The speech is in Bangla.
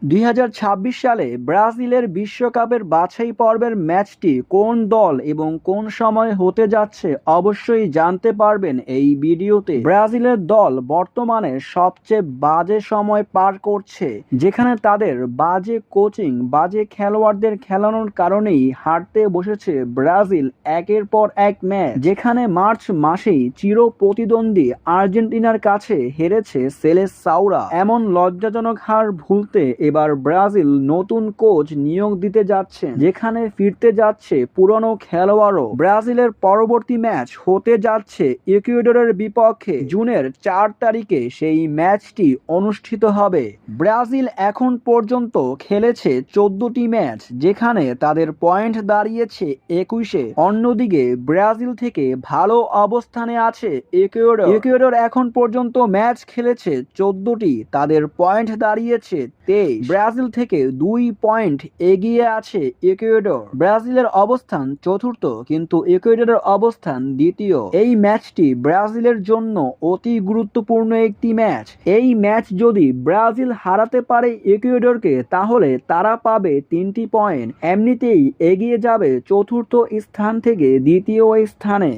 2026 সালে ব্রাজিলের বিশ্বকাপের বাছাই পর্বের ম্যাচটি কোন দল এবং কোন সময় হতে যাচ্ছে অবশ্যই জানতে পারবেন এই ভিডিওতে। ব্রাজিলের দল বর্তমানে সবচেয়ে বাজে সময় পার করছে, যেখানে তাদের বাজে কোচিং, বাজে খেলোয়াড়দের খেলানোর কারণেই হারতে বসেছে ব্রাজিল একের পর এক ম্যাচ। যেখানে মার্চ মাসেই চির প্রতিদ্বন্দ্বী আর্জেন্টিনার কাছে হেরেছে সেলেসাওরা। এমন লজ্জাজনক হার ভুলতে এবার ব্রাজিল নতুন কোচ নিয়োগ দিতে যাচ্ছেন, যেখানে ফিরতে যাচ্ছে পুরনো খেলোয়াড়ও। ব্রাজিলের পরবর্তী ম্যাচ হতে যাচ্ছে ইকুয়েডরের বিপক্ষে জুনের 4 তারিখে। সেই ম্যাচটি অনুষ্ঠিত হবে। ব্রাজিল এখন পর্যন্ত খেলেছে 14টি ম্যাচ, যেখানে তাদের পয়েন্ট দাঁড়িয়েছে 21-এ। অন্যদিকে ব্রাজিল থেকে ভালো অবস্থানে আছে ইকুয়েডর এখন পর্যন্ত ম্যাচ খেলেছে 14টি, তাদের পয়েন্ট দাঁড়িয়েছে 23। ব্রাজিল থেকে 2 পয়েন্ট এগিয়ে আছে ইকুয়েডর। ব্রাজিলের অবস্থান চতুর্থ, কিন্তু ইকুয়েডরের অবস্থান দ্বিতীয়। এই ম্যাচটি ব্রাজিলের জন্য অতি গুরুত্বপূর্ণ একটি ম্যাচ। এই ম্যাচ যদি ব্রাজিল হারাতে পারে ইকুয়েডরকে, তাহলে তারা পাবে 3টি পয়েন্ট, এমনিতেই এগিয়ে যাবে চতুর্থ স্থান থেকে দ্বিতীয় স্থানে।